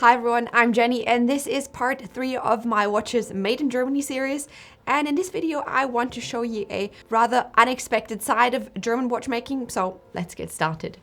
Hi everyone, I'm Jenny and this is part 3 of my Watches Made in Germany series. And in this video I want to show you a rather unexpected side of German watchmaking, so let's get started.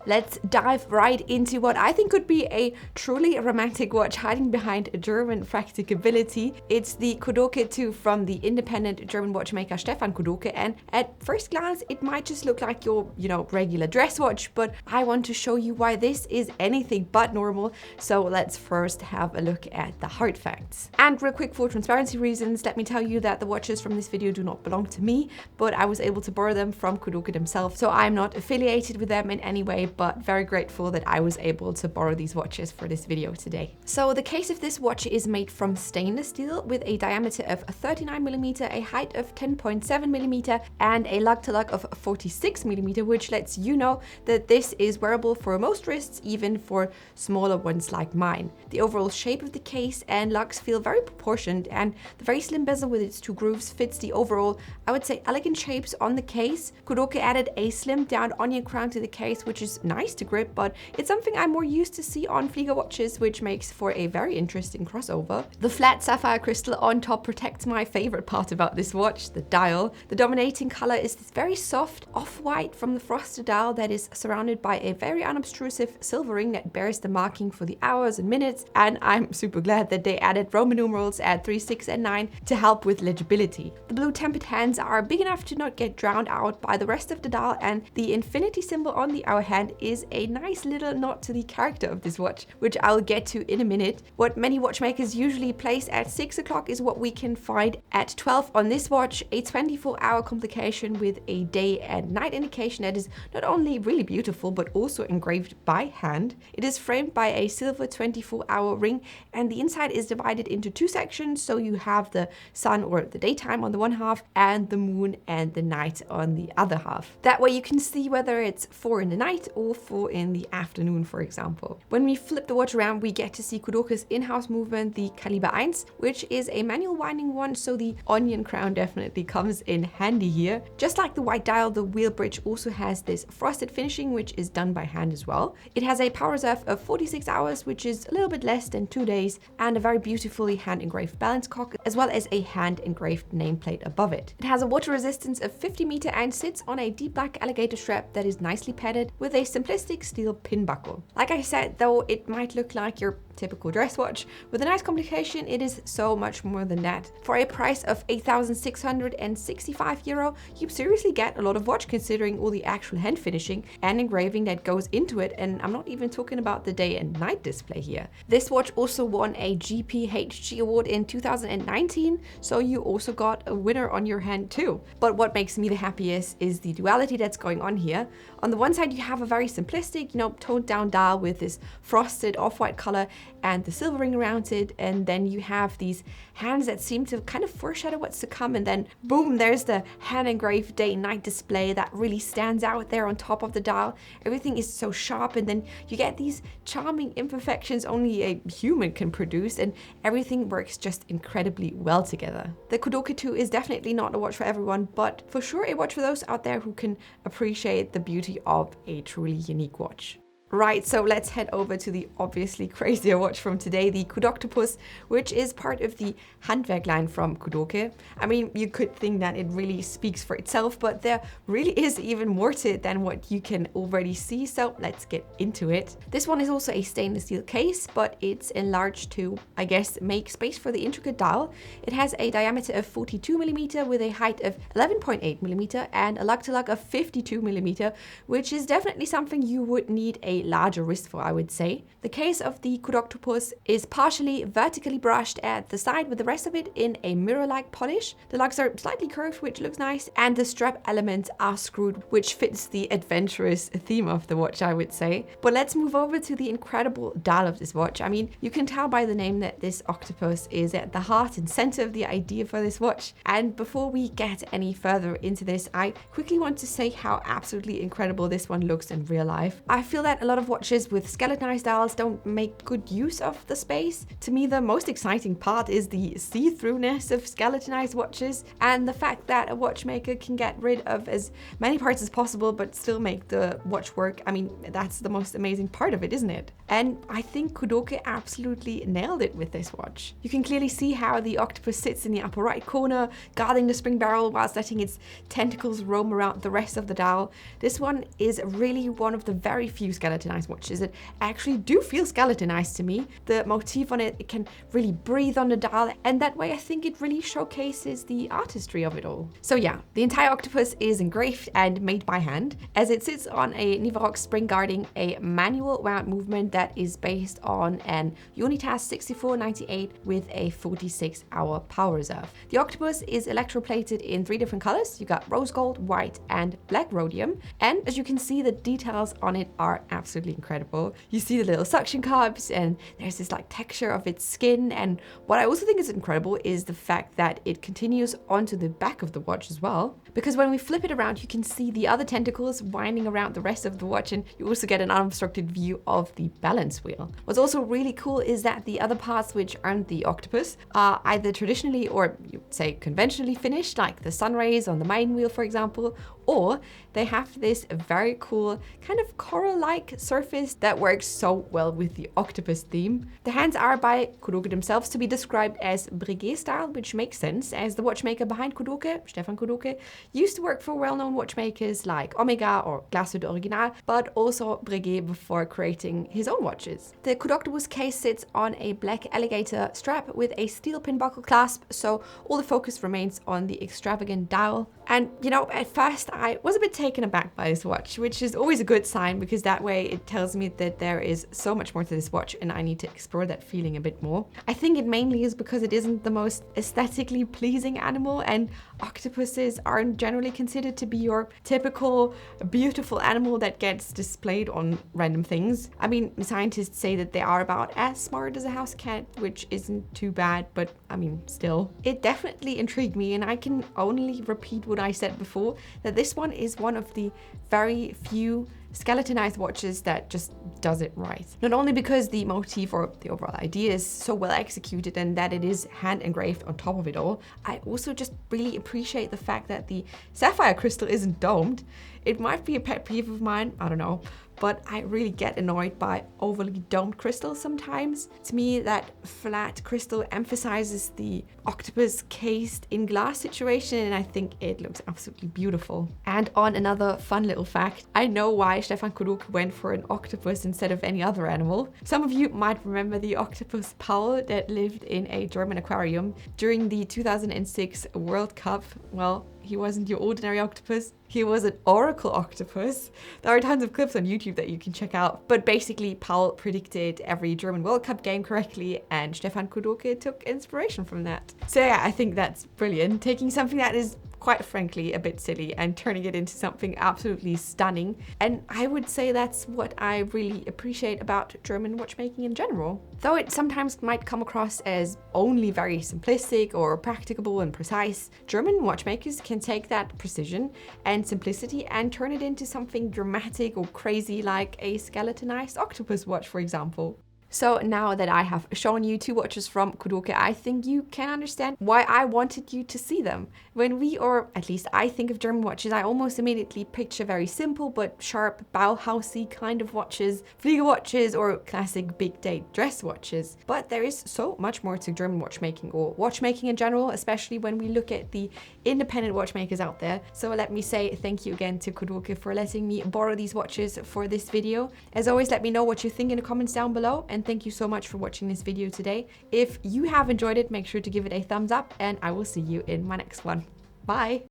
Let's dive right into what I think could be a truly romantic watch hiding behind a German practicability. It's the Kudoke 2 from the independent German watchmaker Stefan Kudoke, and at first glance it might just look like your, regular dress watch, but I want to show you why this is anything but normal. So let's first have a look at the hard facts. And real quick, for transparency reasons, let me tell you that the watches from this video do not belong to me, but I was able to borrow them from Kudoke themselves, so I'm not affiliated with them in any way, but very grateful that I was able to borrow these watches for this video today. So the case of this watch is made from stainless steel with a diameter of 39mm, a height of 10.7mm, and a lug-to-lug of 46mm, which lets you know that this is wearable for most wrists, even for smaller ones like mine. The overall shape of the case and lugs feel very proportioned, and the very slim bezel with its 2 grooves fits the overall, I would say, elegant shapes on the case. Kudoke added a slimmed down onion crown to the case, which is nice to grip, but it's something I'm more used to see on Flieger watches, which makes for a very interesting crossover. The flat sapphire crystal on top protects my favorite part about this watch, the dial. The dominating color is this very soft off-white from the frosted dial that is surrounded by a very unobtrusive silver ring that bears the marking for the hours and minutes, and I'm super glad that they added Roman numerals at 3, 6, and 9 to help with legibility. The blue tempered hands are big enough to not get drowned out by the rest of the dial, and the infinity symbol on the hour hand is a nice little nod to the character of this watch, which I'll get to in a minute. What many watchmakers usually place at 6 o'clock is what we can find at 12 on this watch, a 24-hour complication with a day and night indication that is not only really beautiful but also engraved by hand. It is framed by a silver 24-hour ring, and the inside is divided into 2 sections, so you have the sun or the daytime on the one half and the moon and the night on the other half. That way you can see whether it's 4 in the night or 4 in the afternoon, for example. When we flip the watch around, we get to see Kudoke's in-house movement, the Caliber 1, which is a manual winding one, so the onion crown definitely comes in handy here. Just like the white dial, the wheel bridge also has this frosted finishing, which is done by hand as well. It has a power reserve of 46 hours, which is a little bit less than 2 days, and a very beautifully hand-engraved balance cock, as well as a hand-engraved nameplate above it. It has a water resistance of 50 and sits on a deep black alligator strap that is nicely padded with a simplistic steel pin buckle. Like I said, though it might look like your typical dress watch with a nice complication, it is so much more than that. For a price of 8,665 euro, you seriously get a lot of watch considering all the actual hand finishing and engraving that goes into it, and I'm not even talking about the day and night display here. This watch also won a GPHG award in 2019, so you also got a winner on your hand too. But what makes me the happiest is the duality that's going on here. On the one side you have a very simplistic, toned down dial with this frosted off-white color and the silver ring around it, and then you have these hands that seem to kind of foreshadow what's to come, and then boom, there's the hand engraved day and night display that really stands out there on top of the dial. Everything is so sharp, and then you get these charming imperfections only a human can produce, and everything works just incredibly well together. The Kudoke 2 is definitely not a watch for everyone, but for sure a watch for those out there who can appreciate the beauty of a truly unique watch. Right, so let's head over to the obviously crazier watch from today, the KudOktopus, which is part of the Handwerk line from Kudoke. I mean, you could think that it really speaks for itself, but there really is even more to it than what you can already see, so let's get into it. This one is also a stainless steel case, but it's enlarged to, I guess, make space for the intricate dial. It has a diameter of 42mm with a height of 11.8mm and a lug-to-lug of 52mm, which is definitely something you would need a larger wrist for, I would say. The case of the KudOktopus is partially vertically brushed at the side, with the rest of it in a mirror-like polish. The lugs are slightly curved, which looks nice, and the strap elements are screwed, which fits the adventurous theme of the watch, I would say. But let's move over to the incredible dial of this watch. I mean, you can tell by the name that this octopus is at the heart and center of the idea for this watch. And before we get any further into this, I quickly want to say how absolutely incredible this one looks in real life. I feel that lot of watches with skeletonized dials don't make good use of the space. To me, the most exciting part is the see-throughness of skeletonized watches and the fact that a watchmaker can get rid of as many parts as possible but still make the watch work. I mean, that's the most amazing part of it, isn't it? And I think Kudoke absolutely nailed it with this watch. You can clearly see how the octopus sits in the upper right corner, guarding the spring barrel whilst letting its tentacles roam around the rest of the dial. This one is really one of the very few skeletonized watches that actually do feel skeletonized to me. The motif on it can really breathe on the dial, and that way I think it really showcases the artistry of it all. So yeah, the entire octopus is engraved and made by hand, as it sits on a Nivarox spring guarding a manual wound movement that is based on an Unitas 6498 with a 46-hour power reserve. The octopus is electroplated in 3 different colors. You got rose gold, white, and black rhodium. And as you can see, the details on it are absolutely incredible. You see the little suction cups, and there's this like texture of its skin. And what I also think is incredible is the fact that it continues onto the back of the watch as well. Because when we flip it around, you can see the other tentacles winding around the rest of the watch, and you also get an unobstructed view of the balance wheel. What's also really cool is that the other parts which aren't the octopus are either traditionally or you would say conventionally finished, like the sun rays on the main wheel, for example, or they have this very cool kind of coral-like surface that works so well with the octopus theme. The hands are by Kudoke themselves to be described as Breguet style, which makes sense as the watchmaker behind Kudoke, Stefan Kudoke, used to work for well-known watchmakers like Omega or Glashütte Original, but also Breguet before creating his own watches. The KudOktopus case sits on a black alligator strap with a steel pin buckle clasp, so all the focus remains on the extravagant dial. And you know, at first I was a bit taken aback by this watch, which is always a good sign because that way it tells me that there is so much more to this watch and I need to explore that feeling a bit more. I think it mainly is because it isn't the most aesthetically pleasing animal, and octopuses aren't generally considered to be your typical beautiful animal that gets displayed on random things. I mean, scientists say that they are about as smart as a house cat, which isn't too bad, but I mean, still. It definitely intrigued me, and I can only repeat what I said before, that this one is one of the very few skeletonized watches that just does it right. Not only because the motif or the overall idea is so well executed and that it is hand engraved on top of it all, I also just really appreciate the fact that the sapphire crystal isn't domed. It might be a pet peeve of mine, I don't know, but I really get annoyed by overly domed crystals sometimes. To me, that flat crystal emphasizes the octopus cased in glass situation, and I think it looks absolutely beautiful. And on another fun little fact, I know why Stefan Kudoke went for an octopus instead of any other animal. Some of you might remember the octopus Paul that lived in a German aquarium during the 2006 World Cup. Well, he wasn't your ordinary octopus. He was an oracle octopus. There are tons of clips on YouTube that you can check out. But basically, Paul predicted every German World Cup game correctly, and Stefan Kudoke took inspiration from that. So yeah, I think that's brilliant. Taking something that is quite frankly a bit silly and turning it into something absolutely stunning. And I would say that's what I really appreciate about German watchmaking in general. Though it sometimes might come across as only very simplistic or practicable and precise, German watchmakers can take that precision and simplicity and turn it into something dramatic or crazy, like a skeletonized octopus watch, for example. So now that I have shown you 2 watches from Kudoke, I think you can understand why I wanted you to see them. When we, or at least I, think of German watches, I almost immediately picture very simple but sharp Bauhausy kind of watches, Flieger watches, or classic big date dress watches. But there is so much more to German watchmaking, or watchmaking in general, especially when we look at the independent watchmakers out there. So let me say thank you again to Kudoke for letting me borrow these watches for this video. As always, let me know what you think in the comments down below, and thank you so much for watching this video today. If you have enjoyed it, make sure to give it a thumbs up, and I will see you in my next one. Bye!